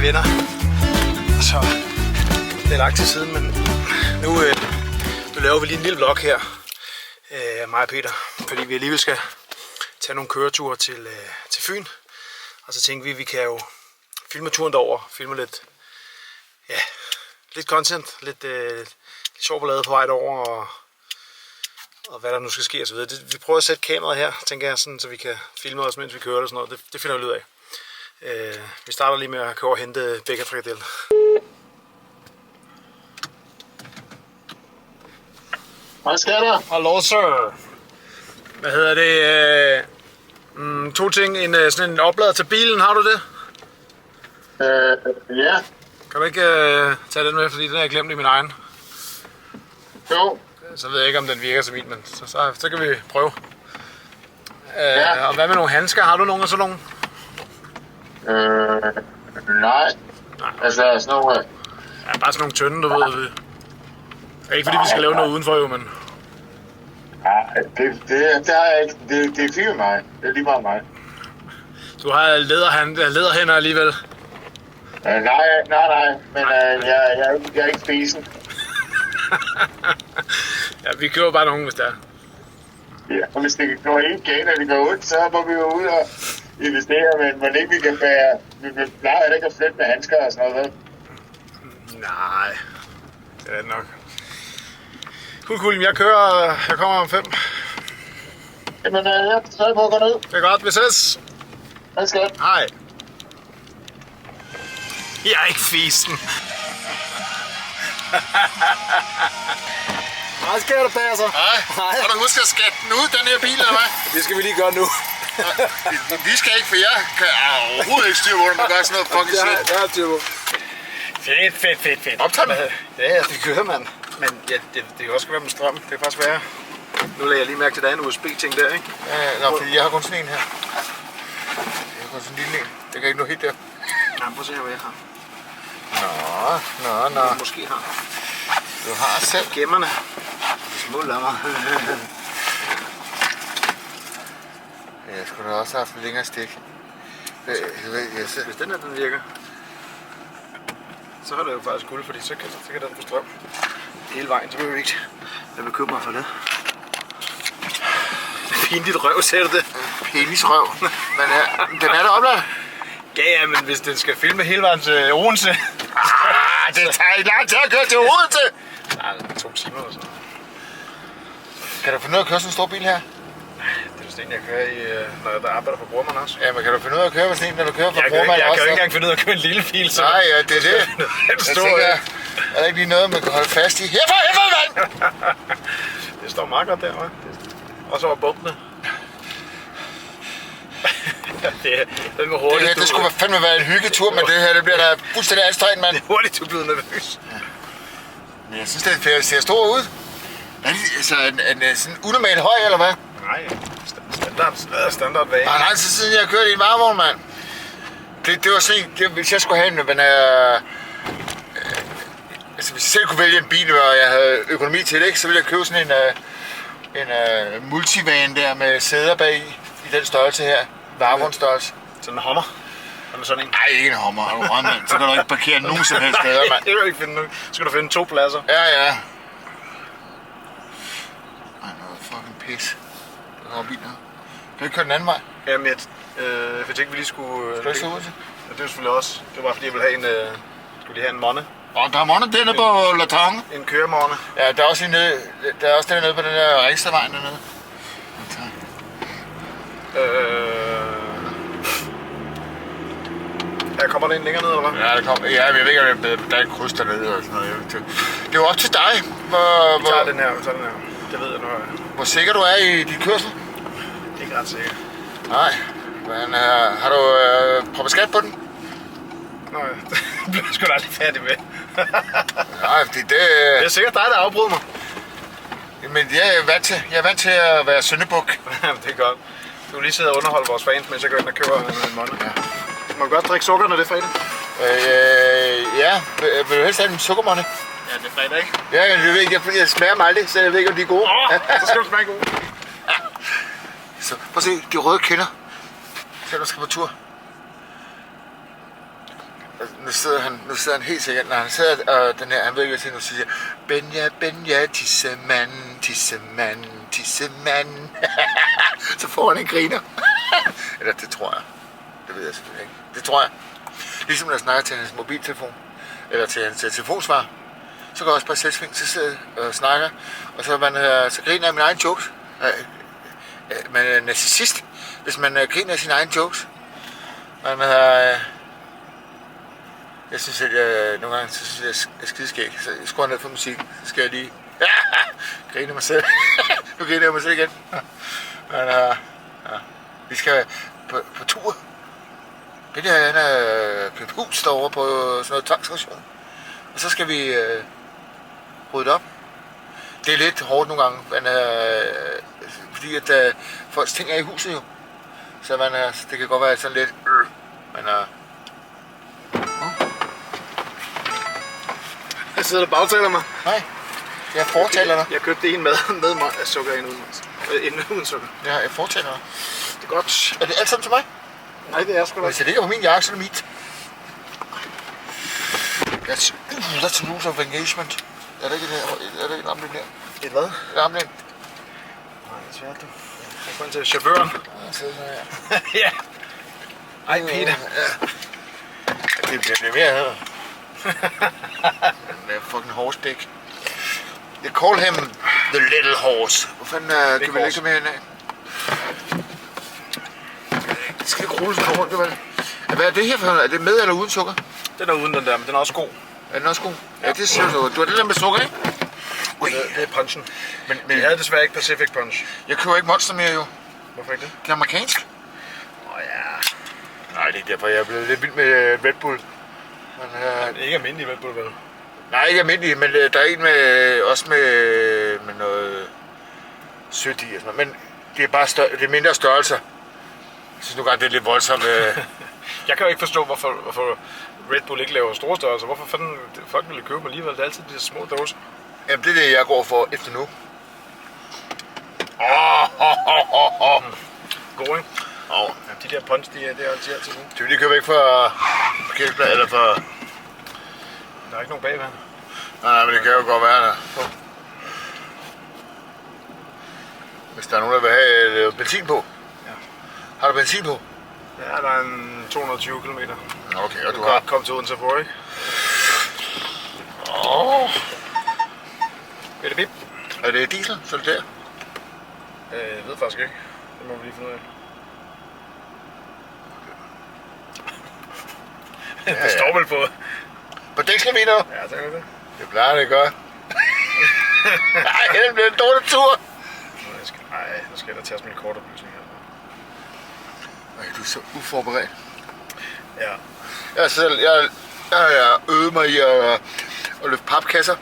Hej venner. Så det er lang tid siden, men nu laver vi lige en lille vlog her, mig og Peter, fordi vi alligevel skal tage nogle køreture til Fyn. Og så tænkte vi kan jo filme turen derover, filme lidt, ja, lidt content, lidt sjov ballade på vej derover, og hvad der nu skal ske og så videre. Vi prøver at sætte kameraet her, tænker jeg, sådan, så vi kan filme os, mens vi kører og sådan noget. Det finder vi ud af. Vi starter lige med at køre og hente Bækker frikadelle. Hvad skal der? Hallo, sir. Hvad hedder det? To ting. Sådan en oplader til bilen. Har du det? Ja. Kan du ikke tage den med, fordi den har jeg glemt i min egen? Jo. Så ved jeg ikke, om den virker så min, men så kan vi prøve. Ja. Og hvad med nogle handsker? Har du nogle af sådan nogle? Nej. Altså sådan nogle... Ja, bare sådan nogle tynde, du ved. Det er ikke fordi, vi skal lave noget udenfor jo, men... Ja, det er fint med mig. Det er lige meget mig. Du har læderhænder alligevel. Nej, men jeg er ikke spisen. Ja, vi køber bare nogen, hvis det er. Ja, og hvis det går helt galt, og det går ondt, så må vi jo ud og investere, men ikke vi kan bære... Vi plejer ikke at flytte med handsker og sådan noget, vel? Nej, det er det nok. Cool, jeg kommer om 5. Jamen, jeg er stadig på at gå ned. Det er godt, vi ses. Hvad skal jeg? Hej. Jeg er ikke fisen. Hvad sker der, Passer? Hej. Har du husket at skatte den ud, den her bil, eller hvad? Det skal vi lige gøre nu. Vi skal ikke, for jeg kan overhovedet ikke styre, hvordan man gør sådan noget fucking shit. Det er typo. Fedt. Optag den. Ja, det kører man. Men ja, det kan også være med strøm. Det kan faktisk være. Nu lægger jeg lige mærke til, at der er en USB-ting der, ikke? Ja, fordi jeg har kun sådan en her. Jeg har kun sådan en lille en. Det kan ikke nå helt der. Nej, prøv at se her, hvad jeg har. Nå. Måske har. Du har selv. Gemmerne. Små lammer. Jeg skulle da også have haft en længere stik. Hvis den her, den virker, så har det jo faktisk guld, fordi så kan den få strøm hele vejen. Så behøver vi ikke være bekymret for det. Pinligt røv, ser du det? Penisrøv. Men den er der opladet. Ja, men hvis den skal filme hele vejen til Odense... Det tager ikke lang tid at køre til Odense. Nej, det er 2 timer eller sådan. Kan du finde ud af at køre sådan en stor bil her? Det er sådan en, jeg kører i, når jeg arbejder for Brormand også. Ja, men kan du finde ud af at køre sådan en, når du kører for Brormand også? Jeg kan jo ikke engang finde ud af at køre en lille bil, så... Nej, ja, det er det. Jeg tænker, er der ikke lige noget, man kan holde fast i? Her for mand! Det står meget godt der, hva'? Og så var bumpene. det går hurtigt. Det skulle fandme være en hyggetur, men det her, det bliver da fuldstændig anstrengt, mand. Det er hurtigt, du er blevet nervøs. Men jeg synes, det ser stor ud. Er det altså en sådan unormal høj, eller hvad? Nej, standard vane. Nej, lang tid siden jeg har kørt i en varevogn, mand. Det var sådan, hvis jeg skulle have en, altså hvis jeg selv kunne vælge en bil, og jeg havde økonomi til det, ikke, så ville jeg købe sådan en multivan der med sæder bag i den størrelse her. Varevognsstørrelse. Sådan en Hummer? Eller sådan en? Nej, ikke en Hummer. Så kan du ikke parkere nogen som helst steder, mand. Det kan du ikke finde nu. Så skal du finde 2 pladser. Ja. Ej, noget fucking pis. Der kommer bilen her. Kan du køre den anden vej? Jamen, jeg tænkte, vi lige skulle... Skal du ikke se ud til? Ja, det er selvfølgelig også. Det var fordi, jeg ville have en... skulle lige have en monne. Der er mange dernede på Latange. En køremonne. Ja, der er også dernede på den der Ringstedvejen dernede. Ja, kommer der en længere ned, eller hvad? Ja, der kommer. Ja, men jeg ved ikke, om der er et kryds dernede og sådan noget. Det er jo op til dig, Vi tager den her. Det ved jeg nu. hvor sikker du er i dit kørsel. Det er ikke ret sikkert. Nej, men har du proppet skat på den? Nå ja, det bliver jeg sgu da aldrig færdig med. Nej, fordi det... Det er sikkert dig, der afbryder mig. Men jeg er vant til at være syndebuk. Det er godt. Du kan lige sidde og underholde vores fans, mens jeg går ind og køber en monne. Ja. Må du godt drikke sukker, når det er fredag? Ja. Vil du helst have en sukkermonne? Ja, det er fredag, ikke? Ja, jeg ved ikke, jeg smager dem aldrig, så jeg ved ikke, om de er gode. Så skal du smage gode. Så prøv at se, de røde kinder. Selv du skal på tur. Nu sidder han helt sikkert, når han sidder og den her, han ved ikke, hvad til nu siger, Benja, tissemand, tissemand, tissemand. Så får han en griner. Eller det tror jeg. Det ved jeg selvfølgelig ikke. Det tror jeg. Ligesom når jeg snakker til hans mobiltelefon, eller til hans telefonsvar, så går jeg også bare selvsving, så sidder jeg og snakker, og så griner jeg min egen jokes. Man er narcissist, hvis man griner af sine egne jokes. Jeg synes, at jeg nogle gange synes, jeg er skideskæg, så jeg skruer ned for musik, så skal jeg lige grine mig selv. Nu griner jeg mig selv igen. Men vi skal på tur. Det der, han har købt hus derovre på sådan noget tvangsration. Og så skal vi rydde det op. Det er lidt hårdt nogle gange, fordi at folks ting er i huset jo. Så det kan godt være sådan lidt men Jeg sidder og bagtaler mig. nej, jeg fortaler dig. Jeg købte en med sukker, en uden sukker. Ja, jeg fortaler dig. Det er godt. Er det alt sammen til mig? Nej, det er sgu da. Hvis det ligger på min jakke, så er det mit. That's a rules of engagement. Er det ikke et armlæn der? Et hvad? Et armlæn? Nej, det er svært, du. Jeg går ind til chaufføren. Ja, så her. Ja. Ej, Peter. Ja. Det bliver mere her. Den er fucking horse dick. They call him the little horse. Hvor fanden kan vi lægge det med hende af? Det skal ikke rulle sådan rundt, vel? Hvad er det her for noget? Er det med eller uden sukker? Den er uden den der, men den er også god. Er den også god? Ja, det siger du. Du har det der med sukker, ikke? Det er punchen. Men jeg havde desværre ikke Pacific Punch. Jeg køber ikke Monster mere, jo. Hvorfor ikke det? Det er amerikansk. Ja. Nej, det er derfor, jeg er blevet lidt vild med Red Bull. Men, Ikke almindelig Red Bull, vel? nej, ikke almindelig, men der er en også med noget sødt i. Og sådan noget. Men det er bare det er mindre størrelser. Jeg synes nu godt, det er lidt voldsomt. Jeg kan jo ikke forstå, hvorfor Red Bull ikke laver store størrelser. Hvorfor fanden folk ville købe alligevel? Det er altid de små dåser. Jamen, det er det, jeg går for efter nu. God, ikke? Ja, de der punch, det er altid nu. Skal vi lige købe væk fra parkeringsplads, eller for... Der er ikke nogen bagvand. Nej, men det kan jo godt være der. Hvis der er nogen, der vil have benzin på. Ja. Har du benzin på? Ja, der er en 220 km. Okay, og du har kommet til Odense på, ikke? Er det bip? Er det diesel, så er det der? Jeg ved faktisk ikke. Det må vi lige finde ud af. Ja, det står vel på dækskemeter? Ja, så er det. Det plejer det godt. Nej, det bliver en dårlig tur. Nej, nu skal der tages min kortoplysning her. Ej, du er så uforberedt. Ja. Jeg øvede mig i at løfte papkasser.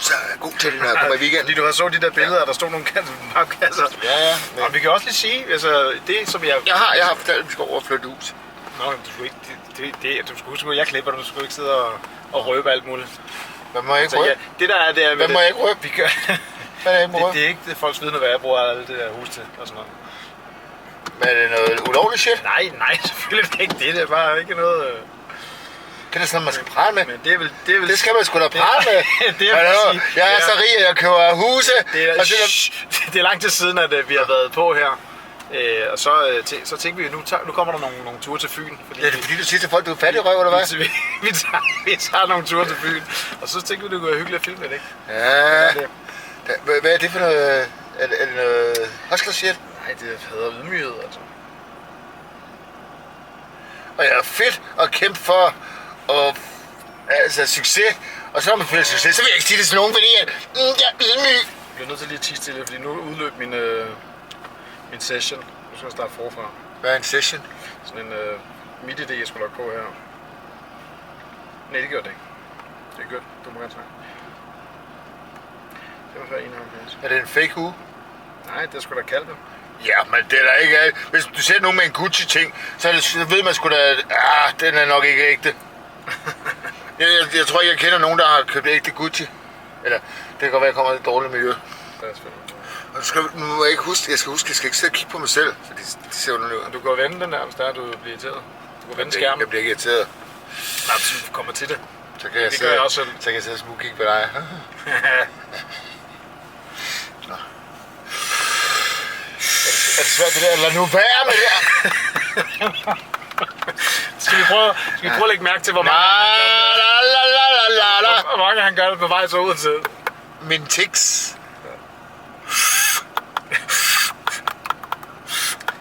Så er jeg god til det, når jeg kommer i weekenden. Fordi du har så de der billeder, der stod nogle papkasser. Ja. Og vi kan også lige sige, altså det som jeg... Jeg har fortalt, at vi skal over og flytte hus. Nå, du skulle ikke... Du skulle huske, at jeg klipper, du skulle ikke sidde og røbe alt muligt. Hvad må jeg ikke røbe? Ja, det der er... Det er hvad må jeg ikke røbe? Vi gør... Hvad er det, jeg må røbe? Det er ikke det, folks vidne, hvad jeg bruger alt det der hus til og sådan noget. Men er det noget ulovligt shit? Nej, selvfølgelig ikke det. Det er bare ikke noget... Det er sådan, man skal prale med. Men det er vel... Det skal man sgu da prale med. Det er jeg er så rig, at jeg køber huse. Det er lang tid siden, at vi har været på her. Og så tænkte vi, nu kommer der nogle ture til Fyn. Fordi det er fordi, du siger til folk, du er fattig røv, eller hvad? Vi tager nogle ture til Fyn. Og så tænkte vi, det kunne være hyggeligt at filme det, ikke? Ja. Hvad er det for noget? Er det noget hustler shit? Nej, det hedder ydmyghed, altså. Og jeg er fedt at kæmpe for succes. Og så når man føler succes, så vil jeg ikke sige det til nogen, fordi jeg er ydmyg. Jeg bliver nødt til lige at tie stille, fordi nu udløb min session. Nu skal jeg starte forfra. Hvad er en session? Sådan en MIDI-ID, jeg skulle logge på her. Nej, det gjorde det ikke. Det er godt. Du må gerne snakke. Det var 51. Er det en fake uge? Nej, det skulle da kalde det. Ja, men det er da ikke alt. Hvis du ser nogen med en Gucci-ting, så ved man sgu da, den er nok ikke ægte. Jeg tror ikke, jeg kender nogen, der har købt ægte Gucci. Eller, det kan godt være, jeg kommer i et dårligt miljø. Det er selvfølgelig. Og nu må jeg ikke huske, jeg skal ikke sidde og kigge på mig selv, for det ser jo noget ud. Du kan vende den der, hvis der er, du bliver irriteret. Du kan vende skærmen. Jeg bliver ikke irriteret. Absolut kommer til det. Så kan jeg Det gør jeg også selv. Så kan jeg sidde og smugkigge på dig. Nå. Er det svært det der? Lad nu være med det her. Skal vi prøve at lægge mærke til, hvor mange han gør det på vej så ud til? Min tics.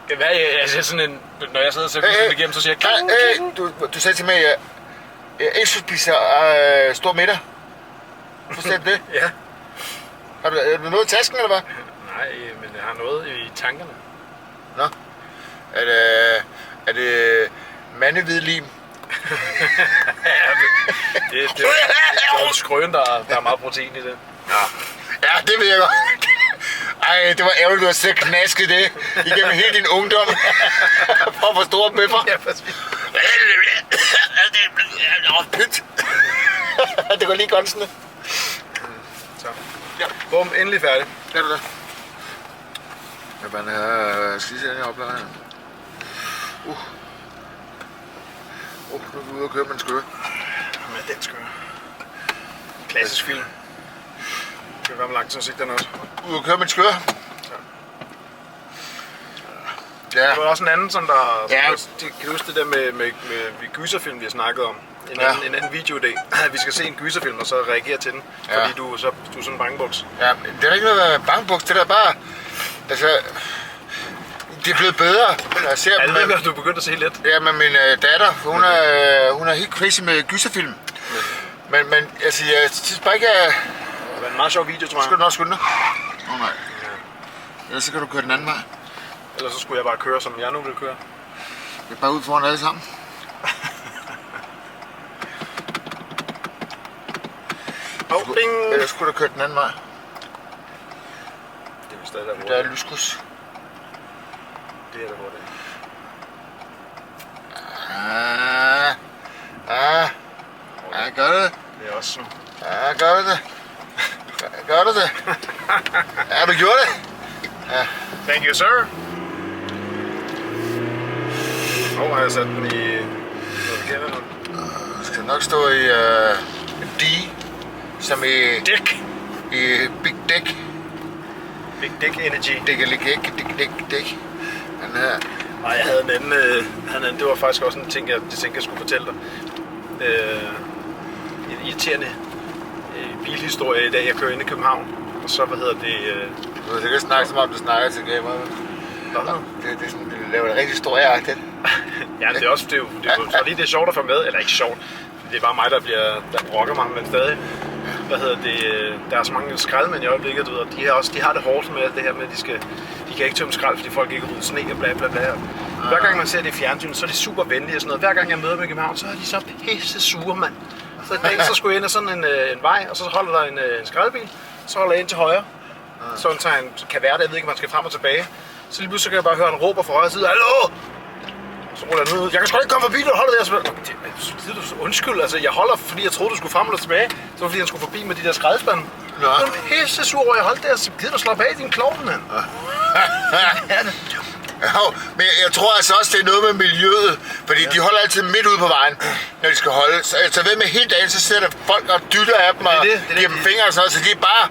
Det er altså sådan en, når jeg sidder og ser film igennem, så siger jeg... Du sagde til mig, at jeg ikke skulle spise stor middag. Forstår du det? Ja. Har du noget i tasken, eller hvad? Nej, men jeg har noget i tankerne. Nå. Er det mandehvidlim? Det er jo skrøn, der er meget protein i det. Ja, det ved jeg godt. Ej, det var ærgerligt, du har siddet og knasket det igennem hele din ungdom. For at få store bøffer. Ja, præcis. Pyt. Det går lige godt sådan. Så. Ja. Bum, endelig færdig. Er du der? Jeg bare skal lige se den her oplader her. Nu er vi ude og køre med en skøre. Med den skøre. Klassisk film. Det kan være med lang tid at se den også. Ude og køre med en skøre. Ja. Der var også en anden, som der... Ja. Kan du huske det der med gyserfilm, vi har snakket om? En anden videoidé. Vi skal se en gyserfilm, og så reagere til den. Ja. Fordi du er sådan en bangebuks. Ja, det er ikke noget bangebuks. Det der bare... Altså... Det er blevet bedre. Jeg ser Alle du er begyndt at se lidt. Ja, men min datter, hun er helt crazy med gyserfilm. Men altså, jeg synes bare ikke, at... Det var en meget sjov video, tror jeg. Skal du nok skynde dig? Åh nej. Ellers så kan du køre den anden vej. Ellers så skulle jeg bare køre, som jeg nu vil køre. Det er bare ud foran alle sammen. Ding! Ellers skulle du køre den anden vej. Det er stadig der, Der er lyskryds. Det er der, hvor det er. Ja, gør det. Det er også sådan. Ja, gør det. Gør du det? Ja, du gjorde det. Ja. Thank you, sir. Hvor har jeg sat den i... Hvad vi kender nu? Skal nok stå i D, som i... Dick. I Big Dick. Big Dick Energy. Dick. Den her. Nej, jeg havde en anden, det var faktisk også en ting, jeg tænkte, jeg skulle fortælle dig. En irriterende bilhistorie i dag. Jeg kører ind i København, og så, Du kan ikke snakke, som om du snakker til kameraet. Det er sådan, du laver en rigtig historieagtigt. Ja, det er også, det er jo så lige det er sjovt at få med, eller ikke sjovt. Det er bare mig, der brokker mig, men stadig. Der er så mange skraldemænd i øjeblikket, du ved, og de har det hårdt med det her med, at de kan ikke tømme skrald, fordi folk ikke har ryddet sne og bla bla bla. Hver gang man ser det i fjernsynet, så er de super venlige og sådan noget. Hver gang jeg møder dem i København, så er de så pisse sure, mand. Så i dag, så skulle jeg ind ad sådan en vej, og så holder der en skraldebil, så holder jeg ind til højre. Sådan så han kan være der, jeg ved ikke, om man skal frem og tilbage. Så lige pludselig kan jeg bare høre en råber fra højre side, hallo! Så ruller jeg ned. Jeg kan sgu ikke komme forbi, du holder der. Så undskyld, altså jeg holder, fordi jeg troede, du skulle frem eller tilbage. Så var fordi han skulle forbi med de der skraldespande. Så er pisse sur, hvor jeg holdt der. Så gider du slappe af, din klovn, mand. Jo, men jeg tror altså også, det er noget med miljøet. Fordi de holder altid midt ude på vejen, når de skal holde. Så ved med hele dagen, så sætter folk og dytter af dem og giver dem fingre og sådan noget. Så de er bare,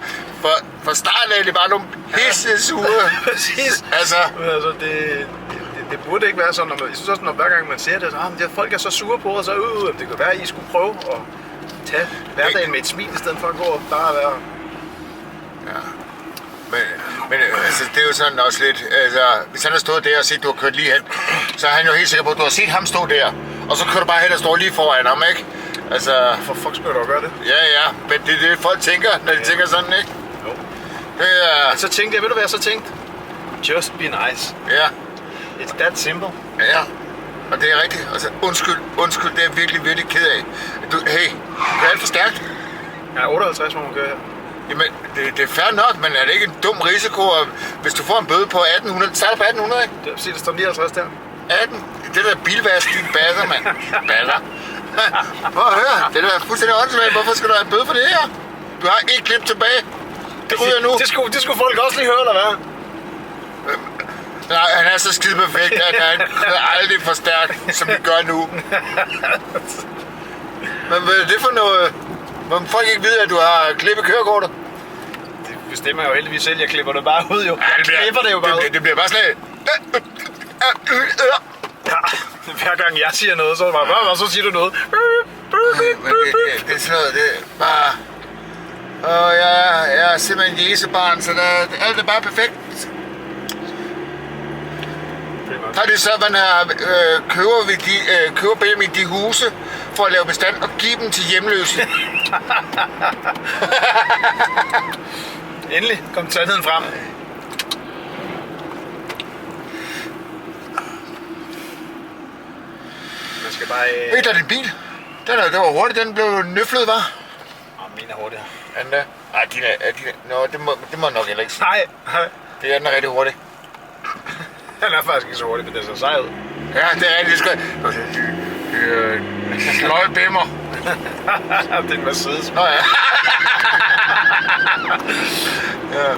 for starten af, det er bare nogle pisse sure. Præcis. Altså det burde ikke være sådan, når jeg synes også, når hver gang man ser det, så folk er så sure på, og så det kan være, at I skulle prøve at tage hverdagen med et smil, i stedet for at gå og bare være... Ja. Men altså, det er jo sådan også lidt, altså, hvis han har stået der og set, du har kørt lige hen, så er han jo helt sikker på, at du har set ham stå der, og så kører du bare hen og står lige foran ham, ikke? Altså... For fuck skal du gøre det? Ja, men det er det, folk tænker, når de tænker sådan, ikke? Jo. Det er... Så tænkte jeg, ved du hvad jeg så tænkte? Just be nice. Ja. It's that simple. Ja, og det er rigtigt. Altså, undskyld, det er jeg virkelig, virkelig ked af. Hey, kører alt for stærkt? Ja, 58 må man køre her. Jamen, det er fair nok, men er det ikke en dum risiko, hvis du får en bøde på 1800? Det starter på 1800, ikke? Det vil sige, der står 59 der. 18? Det der bilvask, din baller, mand. Baller. Prøv at høre, det er fuldstændig åndssvagt. Hvorfor skal du have en bøde for det her? Du har et klip tilbage. Det ryger nu. Det skulle folk også lige høre, eller hvad? Nej, han er så skide perfekt, at han kører aldrig for stærkt, som vi gør nu. Men hvad er det for noget? Hvor folk ikke ved, at du har klippet kørekortet? Det bestemmer jeg jo heldigvis selv. Jeg klipper det bare ud, jo. Jeg klipper det jo bare ud. Det bliver bare sådan Ja, hver gang jeg siger noget, så er det bare, og så siger du noget. det er sådan noget, det er bare... Og jeg er simpelthen Jesebarn, så alt er bare perfekt. Så er det så, man har, køber Benjamin de huse for at lave bestand og give dem til hjemløse. Endelig kom sandheden frem. Man skal bare... Ved du, din bil? Den var hurtigt, den blev nøflet, var? Min er hurtigere. Er den der? Ej, nå, det må nok heller ikke sige. Nej. Det er den rigtig hurtig. Den er faktisk ikke så hurtig, men det er så sej ud. Ja, det er rigtig skønt. Sløj bimmer. Det er en Mercedes. Nå ja. Ja.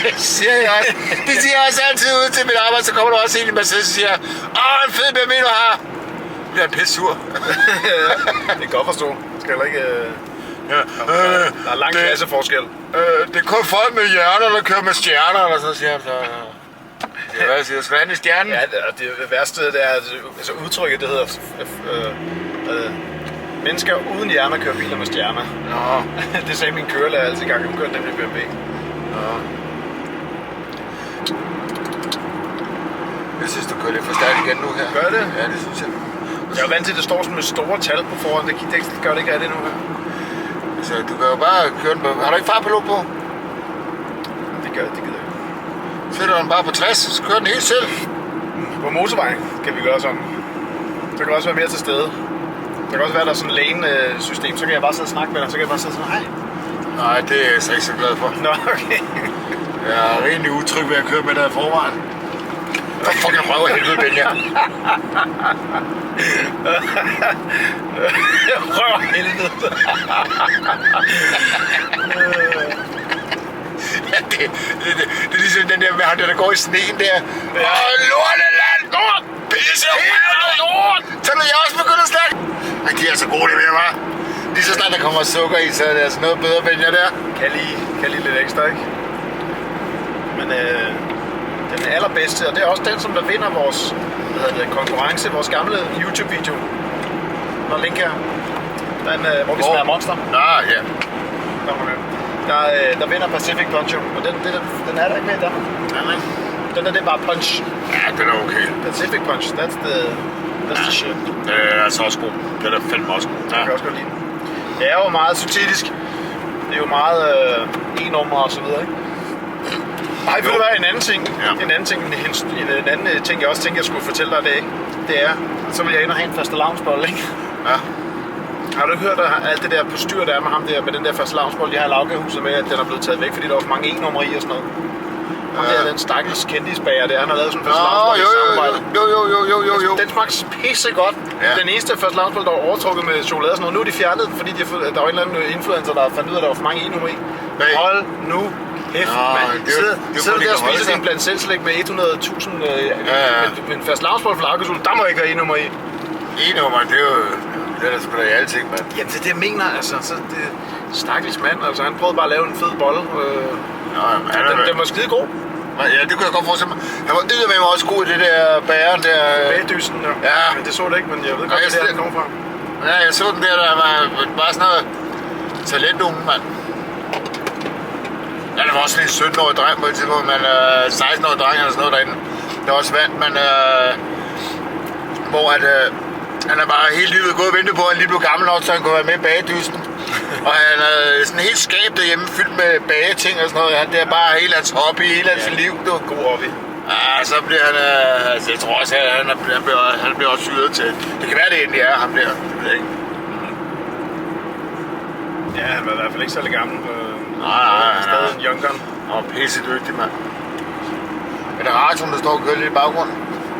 Det siger jeg også. Det siger jeg også altid ud til mit arbejde, så kommer der også en i Mercedes og siger, en fed BMW du har. Det bliver pisse sur. Det kan godt forstå. Det skal heller ikke... der er lang klasseforskel. Det er kun folk med hjerner, der kører med stjerner, eller så siger han så. Det er hvad jeg siger, svand i stjernen. Ja, det værste, det er altså udtrykket, det hedder... mennesker uden hjerner kører biler med stjerner. Nå. Det sagde min kørelærer altid i gang, hun kørte nemlig BMW. Nå. Jeg synes, du kører lidt for stærkt igen nu her. Gør det? Ja, det synes jeg. Jeg er vant til, at det står sådan med store tal på forhånd. Det gør det ikke af det nu her. Så du kan jo bare køre den på... Har du ikke farpilot på? Det gider jeg ikke. Sætter du den bare på 60, så kører den helt selv. På motorvejen kan vi gøre sådan. Så kan også være mere til stede. Der kan også være, der er sådan en lane-system. Så kan jeg bare sidde og snakke med dig. Så kan jeg bare sidde sådan, hej. Nej, det er jeg så ikke så glad for. Nå, okay. Jeg er rimelig utryg ved at køre med dig i forvejen. For fucking røv af helvede, Ben, ja. Røv af helvede. Ja, det er ligesom den der med ham, der går i sneen der. Ja. Lorteland! Lort! Pisse! Lort! Så når jeg også begynder at snakke. Ej, de er så gode, det med, hva'? Lige så snart der kommer sukker i, så er det altså noget bedre, Ben, jeg der. Kan lige lidt ekstra, ikke? Men den allerbedste, og det er også den, som der vinder vores konkurrence, vores gamle YouTube-video. Når link her. Den, hvor vi smager Monster. Ja. Der vinder Pacific Punch, og den er der ikke med i Danmark. Jamen. Den er det bare punch. Ja, den er okay. Pacific Punch, that's the shit. Den er altså også god. Den er fandme også god. Jeg kan også godt lide den. Det er jo meget syntetisk. Det er jo meget e-nummer og så videre, ikke? Ej, ved du hvad, en anden ting, jeg også tænkte, jeg skulle fortælle dig i dag, det er, så vil jeg ind og have en fastelavnsbolle, ikke? Ja. Har du hørt alt det der postyr, der er med ham der, med den der fastelavnsbolle, de har i lavkagehuset med, at den er blevet taget væk, fordi der var for mange e-numre i og sådan noget? Og det er den stakkels kendisbager, der han har lavet sådan en fastelavnsbolle i samarbejde. Jo. Den smagte pisse godt. Ja. Den eneste fastelavnsbolle, der var overtrukket med chokolade og sådan noget, nu er de fjernet, fordi der var en eller anden influencer, der fandt ud af, at der var for mange e-numre i. Hold nu kæft, mand. Sidder der og spiser din blandt selvslæg med 100.000 med en fastelavnsbolle for lavkagehuset, der må ikke være e-numre i. E-nummer, det er jo... Det er da sgu da i alting, mand. Jamen, det er det, jeg mener, altså. Så det stakkels mand, altså. Han prøvede bare at lave en fed bolle. Den var skide god. Ja, det kunne jeg godt forestille mig. Han var eddermame også god i det der bæren der... Bagdysten, ja. Men det så det ikke, men jeg ved godt, det der kommer fra. Ja, jeg så den der var bare sådan noget talentunge, mand. Ja, der var også sådan en 17-årig dreng på et tidspunkt, men 16-årig dreng eller sådan noget derinde. Der var også vand, men hvor at... Han er bare hele livet gået og ventet på, at han lige blev gammel nok, så han kunne være med i bagedysten. Og han er sådan helt skab derhjemme, fyldt med bageting og sådan noget. Det er bare hele hans hobby, hele hans liv, du. God hobby. Ja, så bliver han... altså, jeg tror også, at han bliver også syret til. Det kan være, det egentlig er ham der. Det ved jeg ikke. Ja, han var i hvert fald ikke særlig gammel. Nej. Stadig en young gun. Han var pisse dygtig, mand. Er det radioen, der står og kører lidt i baggrunden?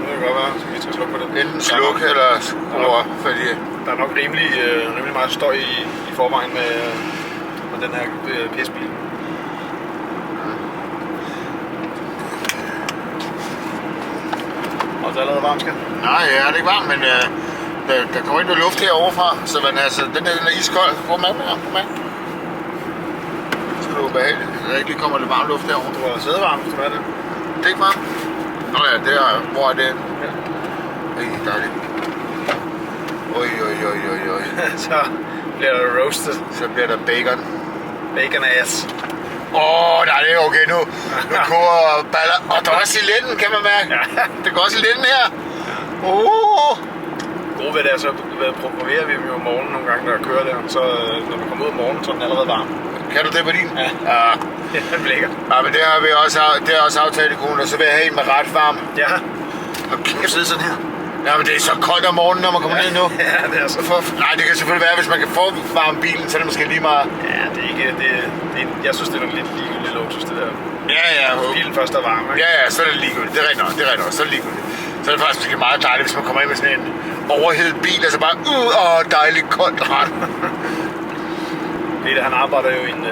Det kan godt være, så vi skal slukke på det. Enten slukke eller skrue, fordi... Der er nok rimelig meget støj i forvejen med den her PS-bil. Og så er det allerede varmt, skal? Nej, ja, det er ikke varmt, men der kommer ikke noget luft herovre fra, så altså, den er iskold. Hvor man er, så det er ubehageligt. Der ikke lige kommer lidt varm luft herovre. Du har sædevarmt, hvis du er det. Det er ikke varmt? Nå ja, det er, hvor er det? Ja. Ej, dejligt. Oj. Så bliver der roasted. Så bliver der bacon. Bacon ass. Nej, det er okay nu. Nu koger baller. Og der er også i linden, kan man mærke. Ja. Det går også i linden her. Gode ved det er, så promoverer vi dem jo om morgenen nogle gange, der kører der. Så når vi kommer ud om morgenen, så er den allerede varm. Kan du det på din? Ja. Ja, den blikker. Ja, men det har vi også aftalt i konen, og så vil jeg have en med ret varm. Ja. Okay. Jeg sidder sådan her. Ja, men det er så koldt om morgenen, når man kommer ned nu. Ja, det er så. Nej, det kan selvfølgelig være, hvis man kan få varme bilen, så er det måske lige meget. Ja, det er ikke... Jeg synes, det er lidt ligegyldigt luksus, det der. Ja. Hvis bilen først er varm, ikke? Ja, så er det ligegyldigt. Det er rigtigt nok. Så er det ligegyldigt. Så er det faktisk måske meget dejligt, hvis man kommer ind med sådan en overhedet bil, og så bare dejligt koldt ret. Peter, han arbejder jo i en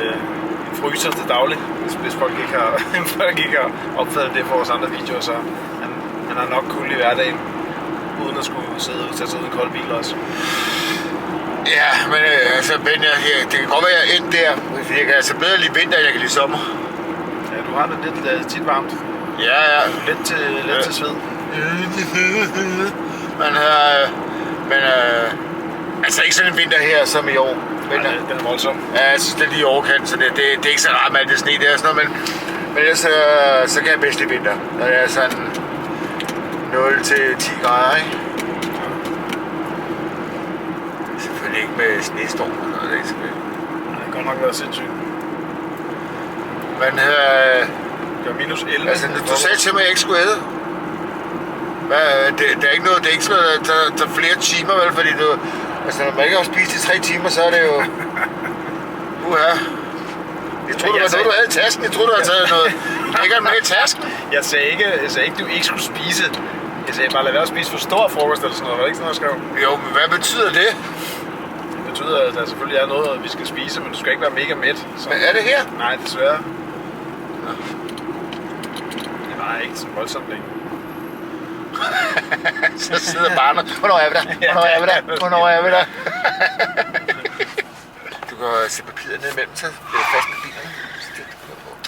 fryser til daglig, hvis folk ikke har opfattet det for vores andre videoer, så han har nok kulde i hverdagen, uden at skulle tage sig ud i en kold bil også. Ja, men altså, Ben, det kan godt være, at jeg endte der, for jeg kan altså bedre lide vinter, end jeg kan lide sommer. Ja, du har det lidt tit varmt. Ja. Lidt til sved. Men altså ikke sådan en vinter her som i år. Nej, den er voldsom. Ja, jeg synes, det er lige i overkant, så det er ikke så rart med alt det sne der og sådan noget, men ellers så kan jeg bedst lide vinter. Når det er sådan 0 til 10 grader, ikke? Selvfølgelig ikke med snestorm eller noget, det er ikke selvfølgelig. Det har godt nok været sindssygt. Men det var minus 11. altså, du sagde til mig, at jeg ikke skulle æde. Det er ikke noget, det er ikke sådan noget, der tager flere timer, vel, fordi du... Altså, når man ikke har spist i 3 timer, så er det jo... Jeg troede, det var noget, du havde i tasken. Jeg troede, du havde taget noget lækkert med i tasken. Jeg sagde ikke, du ikke skulle spise. Jeg sagde bare, lad være at spise for stor frokost eller sådan noget. Var det ikke sådan, jeg skrev? Jo, men hvad betyder det? Det betyder, at der selvfølgelig er noget, vi skal spise, men du skal ikke være mega mæt. Så... Men er det her? Nej, desværre. Det var ikke så voldsomt længe. Så sidder barnet. Hvornår er vi der? Du kan sætte papiret ned imellem, så bliver det fast med bilen.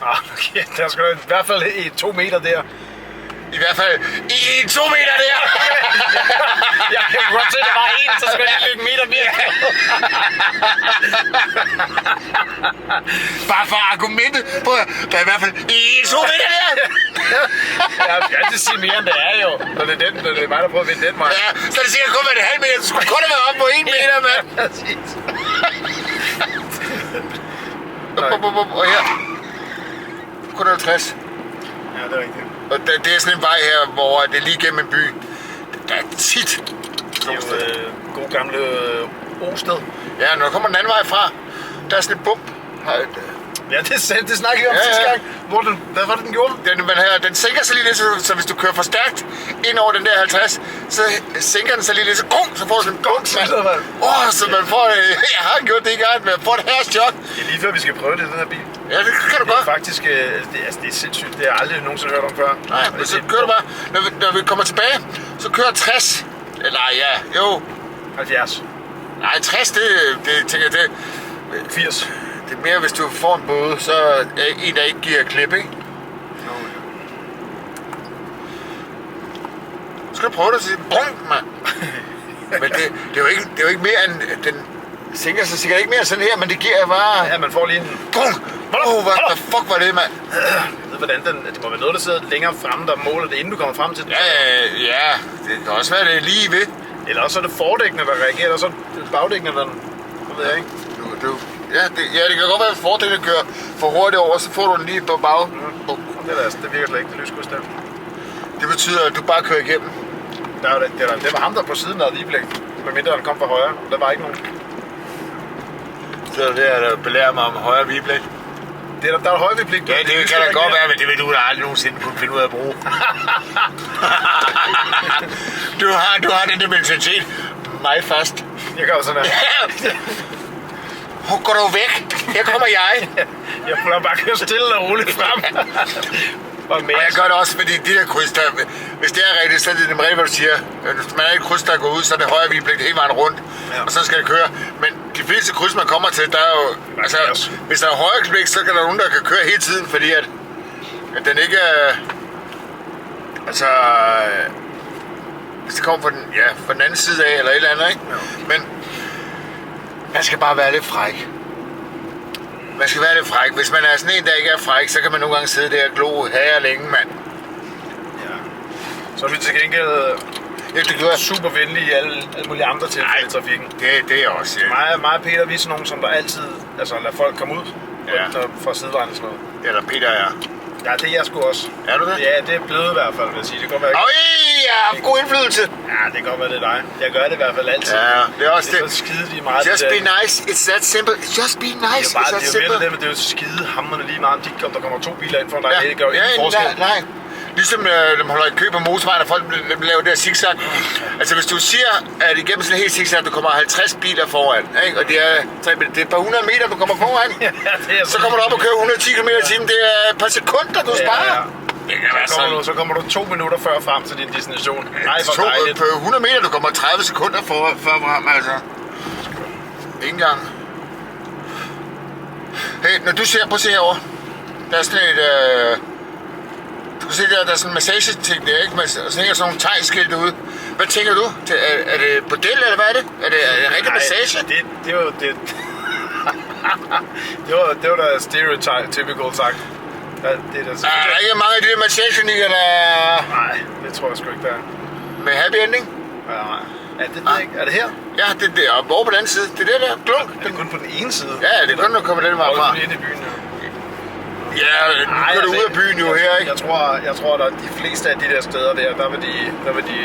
Okay, der skal i hvert fald i 2 meter der. I hvert fald i 2 meter der! Jeg kan godt se, at der var en, så skal jeg lægge meter mere. Bare for argumentet. Der er i hvert fald i 2 meter der! Jeg vil altid sige mere, end det er jo. Når det er mig, der prøver at vinde den vej. Ja, så er det sikkert kun været et halvt meter. Du skulle kun have været op på 1 meter, mand. Ja, præcis. Og her. Kun 50. Ja, det er rigtigt. Og det er sådan en vej her, hvor det er lige gennem en by. Der er tit. Det er jo god gamle Osted. Ja, når du kommer den anden vej fra, der er sådan et bump. Ja, det snakkede vi om sidste gang. Hvad var det, den gjorde? Den sænker sig lige lidt, så hvis du kører for stærkt ind over den der 50, så sænker den sig lige lidt, så får du sådan en bump, så man får, jeg har gjort det ikke engang, men jeg får et herrschok. Det er lige før, vi skal prøve det i den her bil. Ja, det kan du godt. Faktisk, det er sindssygt. Det har jeg aldrig nogensinde hørt om før. Nej, men så kører du bare, når vi kommer tilbage, så kører 60. Eller ja, jo. 70. Nej, 60, det tænker jeg, 80. Det er mere, hvis du får en bøde, så er en, der ikke giver klip, ikke? Så skal du prøve det og sige, brunk, mand. Men det er jo ikke mere end, den sænker sig sikkert ikke mere sådan her, men det giver bare... Ja, man får lige en... Brunk! Hvad fuck var det, mand? Jeg ved, hvordan det må være noget, der sidder længere fremme, der måler det, inden du kommer frem til den. Ja, det kan også være, det er lige ved. Eller også er det fordækkene, der reagerer, eller så er det bagdækkene, der... Det ved jeg ikke. Det kan godt være, at fordækkene kører for hurtigt over, så får du den lige på bag. Det virker slet ikke, det lyskryds der. Det betyder, at du bare kører igennem. Det var ham, der på siden af lige blik. Medmindre han kom fra højre. Der var ikke nogen. Så er det der belærer mig om højre viblik. Der er højre viblik. Ja, det kan da godt være, men det vil du da aldrig nogensinde kunne finde ud af at bruge. du har den der mentalitet. Mig først. Jeg gør sådan her. Hvor går du væk? Her kommer jeg. Jeg må bare køre stille og roligt frem. Og Og jeg gør det også, fordi de der kryds, der, hvis det er rigtigt, så er det nemlig rigtigt, hvad du siger. Hvis man er et kryds, der går ud, så er det højre vigepligt hele vejen rundt, og så skal det køre. Men de fleste kryds, man kommer til, der er jo... Altså, hvis der er højre vigepligt, så kan der nogen, der kan køre hele tiden, fordi at den ikke er... Altså... Hvis det kommer fra den anden side af, eller et eller andet, ikke? Men man skal bare være lidt fræk. Man skal være lidt fræk. Hvis man er sådan en, der ikke er fræk, så kan man nogle gange sidde der og glo her længe, mand. Ja. Så er vi til gengæld super venlige i alle mulige andre tilfælde i trafikken. Det er også, ja. Mig og Peter, vi er sådan nogen, som der altid lader folk komme ud fra sidevejen og sådan noget. Eller Peter er. Ja, det er jeg sgu også. Er du det? Ja, det er blevet i hvert fald, vil jeg sige. Det kan godt være ikke. Jeg har god indflydelse. Ja, det kan godt være, det er dig. Jeg gør det i hvert fald altid. Ja, det er også det. Det er så skide lige meget. Just be nice. It's that simple. Just be nice. Det er bare, det er jo skide hammerne lige meget, om der kommer 2 biler ind for dig. Det gør jo ingen forskel. Nej. Ligesom de holder et kø på motorvejen, og folk laver det her zigzag. Altså hvis du siger, at igennem sådan en helt zigzag, du kommer 50 biler foran, ikke? Og det er et par 100 meter, du kommer foran, så kommer du op og kører 110 km/t. Det er et par sekunder, du sparer. Ja. Så kommer du 2 minutter før frem til din destination. Nej, hvor dejligt. På 100 meter, du kommer 30 sekunder før frem, altså. Ikke engang. Hey, når du ser, prøv at se herovre. Der er sådan et... Du kan se der er sådan en massageting der, ikke? Og så hænger sådan nogle tegnskilte ude. Hvad tænker du? Er det bordel, eller hvad er det? Er det rigtig massage? Det var det. det var da stereotypical sagt. Ja, det er der ikke mange af de der massageklinikker, der... Nej, det tror jeg sgu ikke, der er. Med happy ending? Ja, nej. Ja, det ved jeg ikke. Er det her? Ja, det er og over på den anden side. Det er det der, glunk. Er det kun på den ene side? Ja, det er kun, når du kommer den vej fra. Inde i byen, Ja, nu går du ud af byen jo her, ikke? Jeg tror, at de fleste af de der steder der vil de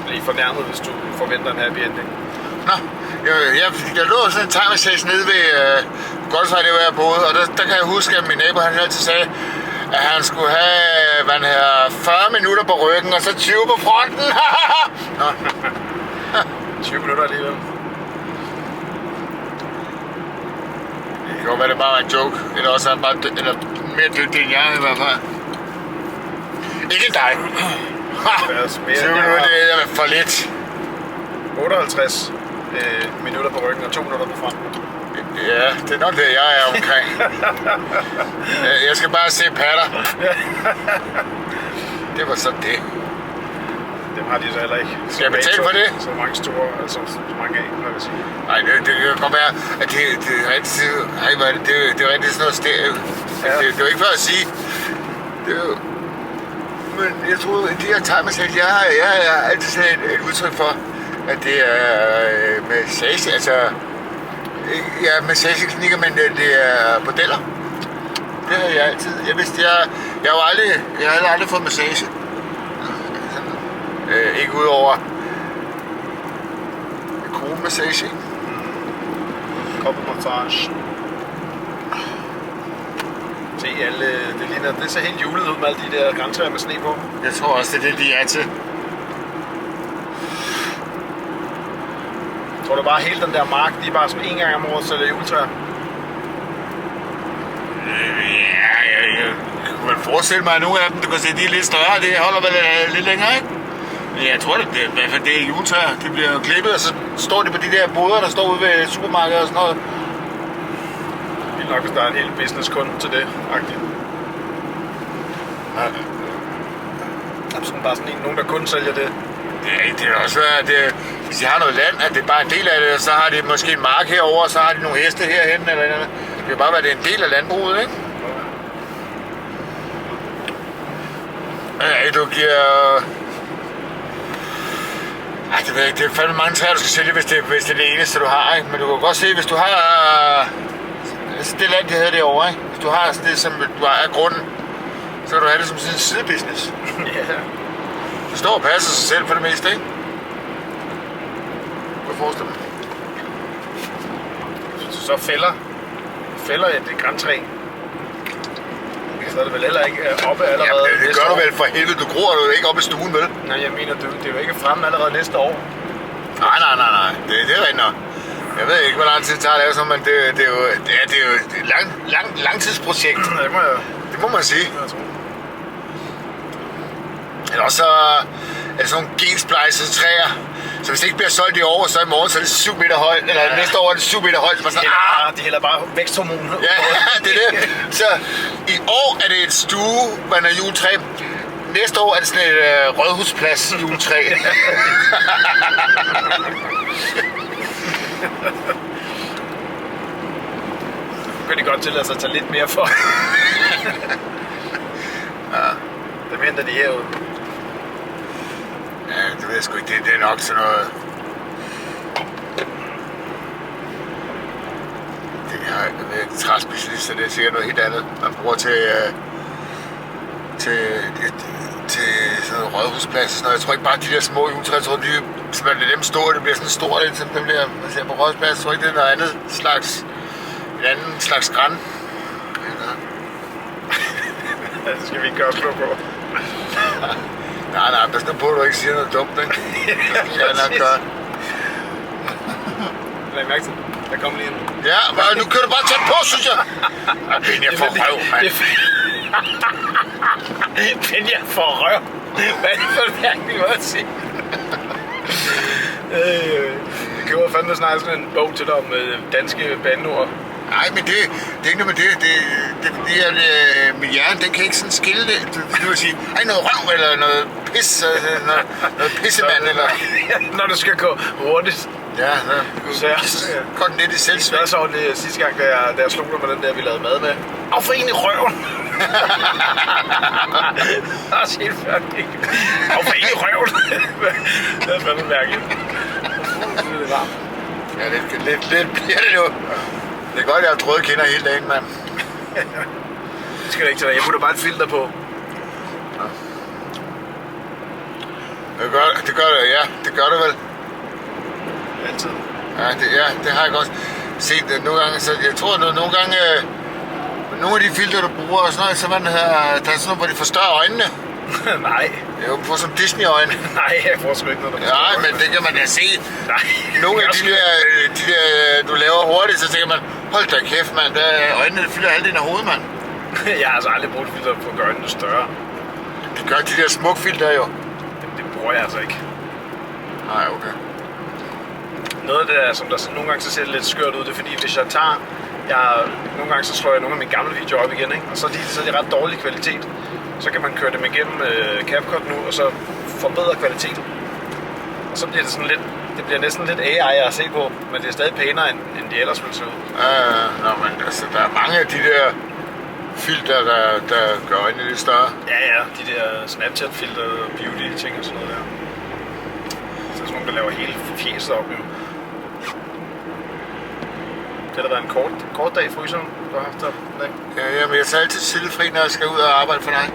blive fornærmet, hvis du forventer en happy ending. Nå, jeg lå sådan en thai-massage nede ved Goldsvej, det var jeg boede, og der kan jeg huske, at min nabo han altid sagde, at han skulle have 40 minutter på ryggen, og så 20 på fronten. Nå. 20 minutter alligevel. Det kan godt være, det bare var en joke, eller også er han bare eller mere dygtig end jeg i hvert fald. Ikke dig. 20 minutter, det er for lidt. 58 minutter på ryggen og 2 minutter på front. Ja, det er nok det, jeg er omkring. Jeg skal bare se patter. Det var så det. Dem har de så heller ikke. Skal jeg betale for det? Så mange store, altså så mange af, hvad jeg sige. Nej, det kan godt være, at det er rigtig... Det er rigtig sådan noget stereo. Ja. Det er jo ikke for at sige... Det er jo... Men jeg tror, at de her thai-massage, jeg har altid set et udtryk for, at det er massage, altså... Ja, massageklinikker, men det er bordeller. Det har jeg altid. Jeg vidste, jeg har aldrig fået massage. Ikke udover konemassage. Koppermassage. Se alle, det ser helt julet ud med alle de der grantræer med sne på. Jeg tror også, det er det, de er til. Jeg tror du bare hele den der mark, de er bare sådan en gang om året sælger juletræer? Jeg kunne forestille mig, at nogle af dem, du kan se, de er lidt større, det holder vel lidt længere, ikke? Jeg tror, det i hvert fald det er juletræer. De bliver jo klippet, og så står de på de der boder, der står ude ved supermarkedet og sådan noget. Det er nok, hvis der er en hel business kun til det, agtigt. Ja. Der er sådan bare sådan nogen, der kun sælger det. Det er også at hvis de har noget land, at det er bare en del af det, så har de måske en mark herover, og så har de nogle heste herhen eller noget. Det kan bare være, det er en del af landbruget, ikke? Ja, du giver... Ej, det ved jeg ikke. Det er fandme mange træer, du skal sælge, hvis det er det eneste, du har, ikke? Men du kan godt se, hvis du har... det land, de havde derovre, ikke? Hvis du har det, som du har af grunden, så kan du have det som sådan en sidebusiness. Ja. Det står og passer sig selv for det meste, ikke? Hvad forestiller du? Hvis du så fælder et grantræ, så er det vel heller ikke oppe allerede. Ja, det gør du vel for helvede. Du gror jo ikke op i stuen, vel? Nej, jeg mener, det er jo ikke fremme allerede næste år. Nej. Det er rigtigt nok. Jeg ved ikke, hvor lang tid det tager at lave sådan, men det er jo et langtidsprojekt. Det må man sige. Det må man sige. Eller også er det sådan nogle gensplejsede træer. Så hvis det ikke bliver solgt i år, så i morgen, så er det 7 meter højt. Eller næste år er det 7 meter højt. Så man sådan, det hælder bare væksthormon. Ja, det er det. Så i år er det et stuevand af juletræ. Næste år er det sådan et rådhusplads juletræ. Kan de godt tillade sig at tage lidt mere for. Ja. Det venter de herude. Ja, det ved jeg sgu ikke. Det er nok sådan noget... Jeg ved ikke, træspecialister, det er sikkert noget helt andet. Man bruger til sådan noget rådhusplads og sådan noget. Jeg tror ikke bare de der små juletræer, jeg tror de simpelthen er dem store, det bliver sådan stort, som dem der, man ser på rådhusplads. Jeg tror ikke, det er noget andet slags, en anden slags græn. Det skal vi ikke gøre os klog på. Nej, pas nu på, at du ikke siger noget dumt, ikke? Det skal jeg nok gøre. Lad mærke til, der kommer lige en. Ja, nu kan du bare tage på, synes jeg. Ben, jeg får røv, mand. Ben, jeg får røv. Hvad er det for en mærkelig måde at sige? Jeg køber fandme snart sådan en bog til dig om danske bandeord. Nej, men det er ikke noget med det. Det er fordi, at min hjerne, den kan ikke sådan skille det. Du vil sige, ej, noget røv, eller noget pis, noget pissemand, eller... Når du skal gå hurtigt. Ja, Så godt lidt i selvsving. Jeg så det sidste gang, da jeg slog dig med den der, vi lavede mad med. Og for en i røven! Det er også helt færdigt. Og for en i røven! Det er fandme mærkeligt. Det er varmt. Ja, lidt bliver det nu. Det er godt, jeg har drøget kinder hele dagen, mand. Det skal da ikke til dig. Jeg putter bare et filter på. Det gør det, ja. Det gør det vel. Altid. Ja, det har jeg godt set nogle gange. Så jeg tror, at nogle gange... Nogle af de filter, du bruger og sådan noget, så der er sådan noget, hvor de forstørrer øjnene. Nej. Jo, på som Disney-øjne. Nej, jeg får sgu ikke noget, der Nej, men det kan man da se. Nej. Nogle af de der, du laver hurtigt, så tænker man, hold da kæft, mand, øjnene fylder halvdelen af hovedet, mand. Jeg har altså aldrig brugt filter på at gøre øjnene større. Det gør de der smukfilter jo. Det bruger jeg altså ikke. Nej, okay. Noget af det der, som der nogle gange så ser det lidt skørt ud, det er fordi, hvis jeg tager... nogle gange så slår jeg nogle af mine gamle videoer op igen, ikke? Og så er de ret dårlig kvalitet. Så kan man køre dem igennem CapCut nu, og så forbedre kvaliteten. Og så bliver det sådan lidt... Det bliver næsten lidt AI at se på, men det er stadig pænere, end de ellers ville se ud. Men altså, der er mange af de der filter, der gør øjnene lidt større. Ja, de der Snapchat-filter, beauty-ting og sådan noget der. Så er sådan nogle, der laver hele fjeset op, jo. Det har været en kort dag i fryseren, du har haft der en dag. Ja, men jeg tager altid tidligfri, når jeg skal ud og arbejde for dig.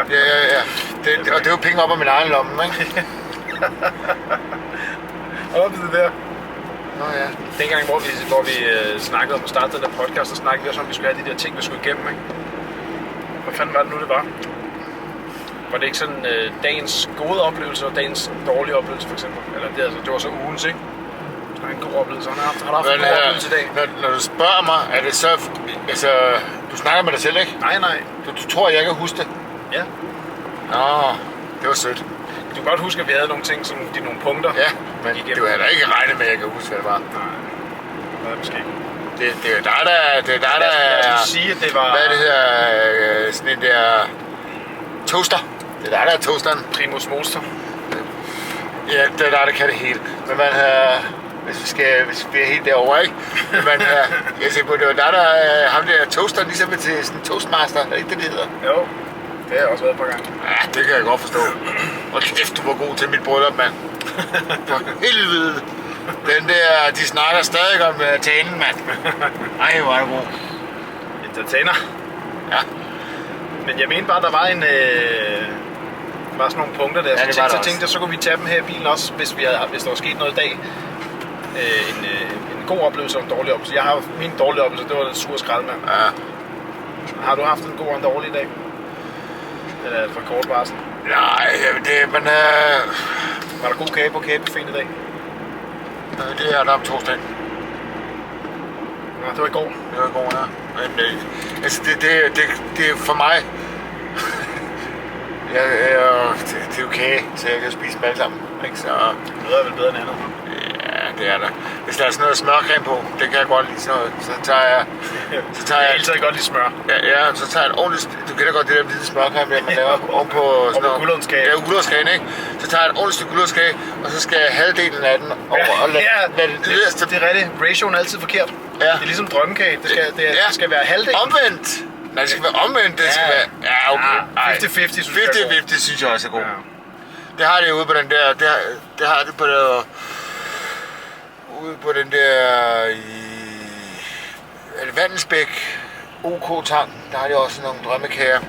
Ja. Og det er jo penge op af min egen lomme, ikke? Og det der. Nå ja. Dengang, hvor vi snakkede om at starte den der podcast, så snakkede vi også om, at vi skulle have de der ting, vi skulle igennem, ikke? Hvad fanden var det nu, det var? Var det ikke sådan dagens gode oplevelse og dagens dårlige oplevelse, for eksempel? Eller det var så ugens, ikke? Så en god oplevelse. Har du haft en god oplevelse i dag? Når du spørger mig, er det så... Altså, du snakker med dig selv, ikke? Nej. Du tror, jeg kan huske det? Ja. Nå, det var sødt. Du kan godt huske, at vi havde nogle ting, nogle punkter. Ja, men det var da ikke regnet med, at jeg kan huske, hvad det var. Nej, det er måske ikke. Det er dig, der... Jeg skulle sige, at det var... Hvad er det her? Sådan en der... Toaster. Det er dig, der er toasteren. Primus Moster. Ja, det er dig, der kan det hele. Men man har... Hvis vi er helt derovre, ikke? Men jeg siger på, det var dig, der ham der toasteren, ligesom til sådan en toastmaster. Er det ikke det, det hedder? Jo, det har jeg også været et par gange. Ja, det kan jeg godt forstå. Og kæft, du var god til mit bryllup, mand. For helvede. Den der, de snakker stadig om talen, mand. Ej, hvor er det god. Entertainer. Ja. Men jeg mener bare, der var en... var sådan nogle punkter der, ja, så tænkte jeg, så kunne vi tage dem her i bilen også, hvis der var sket noget i dag. En god oplevelse og en dårlig oplevelse. Jeg har min dårlige oplevelse, det var den sure skraldemand. Ja. Har du haft en god og en dårlig dag? Eller for kort varsel? Nej, men... Var der god kage på kagebuffeten i dag? Det er der om torsdagen. Ja, det var i går. Det var i går, ja. Men altså, det er for mig... Det er jo kage, så jeg kan spise dem alle sammen. Ikke? Så, Noget er vel bedre end andet. ja, det er der. Hvis der er sådan noget smørcreme på, det kan jeg godt lide sådan noget. Så tager jeg... Jeg hele tiden godt lide smør. Ja, så tager jeg en ordentlig... Du kender godt det der lille smørcreme, der man laver ovenpå sådan noget. gulerodskage. Ja, gulerodskagen, ikke? Så tager jeg et ordentligt stykke gulerodskage, og så skal jeg halvdelen af den over og lade det yderste. Det er rigtigt. Ratioen er altid forkert. Ja. Det er ligesom drømmekage. Det skal være halvdelen. Omvendt! Nej, det skal være omvendt. Det skal være... Ja, okay. 50-50, synes jeg. 50-50 synes jeg også er god. Ja. Det har det ude på den der... Det har det på der... Ude på den der... Vandensbæk OK-tank, der har de også nogle drømmekager.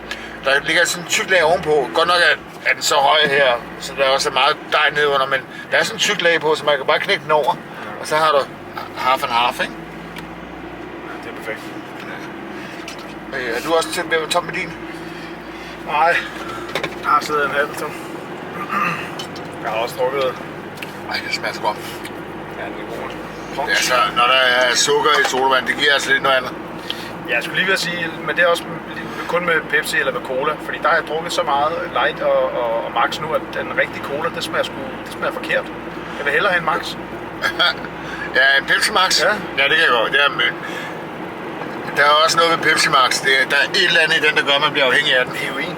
Der ligger sådan en tyk lag ovenpå. Godt nok er den så høj her, så der er også meget dej nedenunder, men der er sådan en tyk lag på, så man kan bare knække den over. Og så har du half and half, ikke? Det er perfekt. Er du også til at tom med din? Nej. Jeg har siddet en halv tom. Jeg har også drukket. Nej, det smager så godt. Ja, det er godt. Altså, når der er sukker i sodavand, det giver altså lidt noget andet. Ja, jeg skulle lige ved at sige, men det er også kun med Pepsi eller med cola, fordi der har jeg drukket så meget light og Max nu, at den rigtige cola, det smager forkert. Jeg vil hellere have en Max. Ja, en Pepsi Max? Ja. Ja, det kan jeg godt. Der er også noget ved Pepsi Max. Der er et eller andet i den, der gør, at man bliver afhængig af den. Heroin.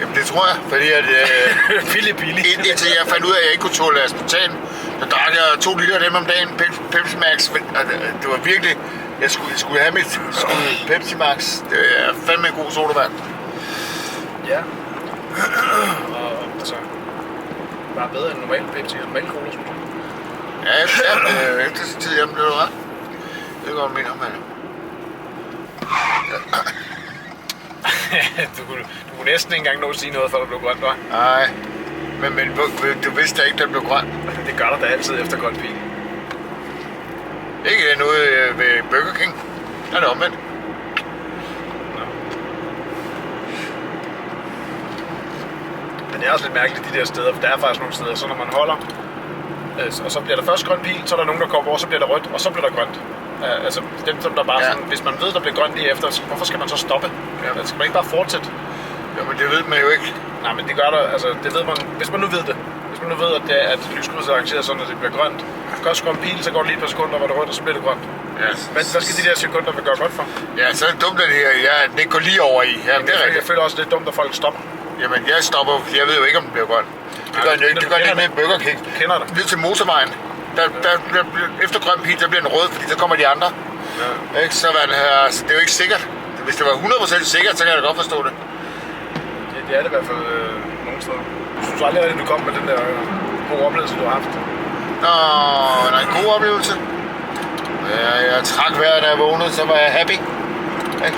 Jamen, det tror jeg, fordi at... Billig. Indtil jeg fandt ud af, at jeg ikke kunne tåle aspartam, der drak jeg 2 liter af dem om dagen, Pepsi Max. Det var virkelig... Jeg skulle have mit Pepsi Max. Det er fandme en god sodavand. Ja. Og altså... Bare bedre end normal Pepsi og normal cola, synes jeg. Ja, efter sin tid, jamen det er ret. Det er godt, mener man. Du kunne næsten ikke engang nå at sige noget, før der blev grønt, hva'? Nej, men du vidste ikke, der blev grønt. Det gør der da altid efter grønt pil. Ikke endnu ved Burger King. Der er det omvendt. Men det er også lidt mærkeligt, de der steder, for der er faktisk nogle steder, så når man holder, og så bliver der først grønt pil, så er der nogen, der kommer over, så bliver der rødt, og så bliver der grønt. Altså dem, som der bare sådan, hvis man ved, der bliver grønt lige efter, hvorfor skal man så stoppe? Ja. Skal man ikke bare fortsætte? Jamen det ved man jo ikke. Nej, men det gør der, altså det ved man, hvis man nu ved det. Hvis man nu ved, at lyskrydset er arrangeret sådan, at det bliver grønt. Først grønt pil, så går det lige et par sekunder, hvor det er rødt, og så bliver det grønt. Ja. Hvad skal de der sekunder gøre godt for? Ja, så er det dumt, at den ikke går lige over i. Jamen, det er rigtigt. Jeg føler også, det er dumt, at folk stopper. Jamen, jeg stopper, for jeg ved jo ikke, om den bliver grønt. Det gør den ikke. Det gør den ikke med Burger King. Du kender det. Ned til motorvejen. Efter grøn pil, der bliver den rød, fordi så kommer de andre. Ja. Ikke? Så det er jo ikke sikkert. Hvis det var 100% sikkert, så kan jeg da godt forstå det. Det er det i hvert fald nogle steder. Jeg synes aldrig, at du kom med den der gode oplevelse, du har haft. Nå, der er en god oplevelse. Ja, jeg trak vejret, da jeg vågnede, så var jeg happy.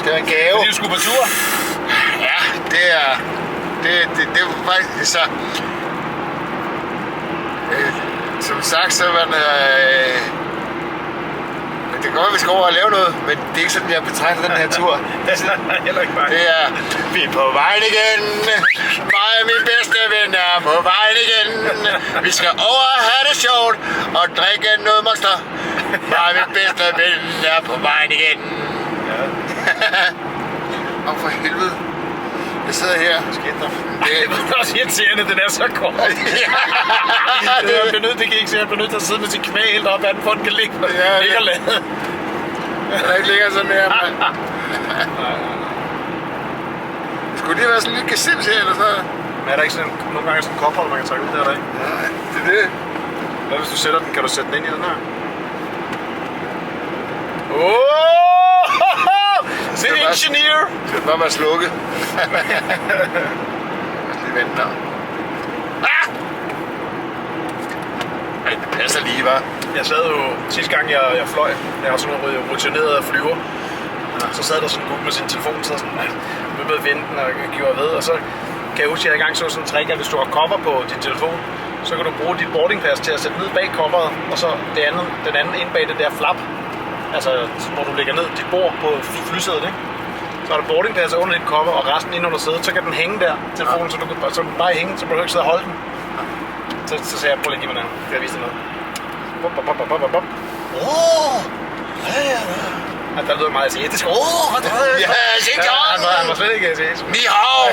Det var en gave. Fordi du skulle på tur? Ja, det var faktisk så... som sagt, så var det... Det kan godt, at vi skal over og lave noget, men det er ikke sådan, jeg betragter den her tur. Det er, vi er på vejen igen. Mig og min bedste ven er på vejen igen. Vi skal over og have det sjovt og drikke noget monster. Mig og min bedste ven er på vejen igen. Og for helvede. Jeg sidder her. Det er også irriterende, den er så kort. Det kan ikke se, jeg bliver nødt til at sidde med sin knæ helt op, at den for den kan ligge og lade. Den er ikke ligger sådan her, mand. Skulle det være sådan lidt gesims her, eller så? Men er der ikke sådan nogle gange sådan en kophold, man kan trække ud der, ikke? Nej, det er det. Hvad hvis du sætter den? Kan du sætte den ind i den her? The engineer! Det skal bare være slukket. Jeg skal lige vente der. Ej, det passer lige, hva'? Jeg sad jo sidste gang, jeg fløj. Jeg har sådan nogle rutineret flyver. Så sad der sådan en gut med sin telefon, så sådan, med venten og gjorde ved. Og så kan jeg huske, at jeg engang så sådan en trick, at hvis du har cover på din telefon, så kan du bruge dit boardingpass til at sætte ned bag coveret, og så den anden ind bag det der flap. Altså, hvor du lægger ned dit bord på flysædet, ikke? Så har du boardingpasset under dit cover, og resten ind under sædet, så kan den hænge der, telefonen, så du kan bare hænge, så må du ikke sidde og holde den. Så sagde jeg, prøv lige at give mig den, kan jeg vise dig noget. Ja. Og der lyder meget asiatisk. Ja, Han var slet ikke asiatisk. Ni hao!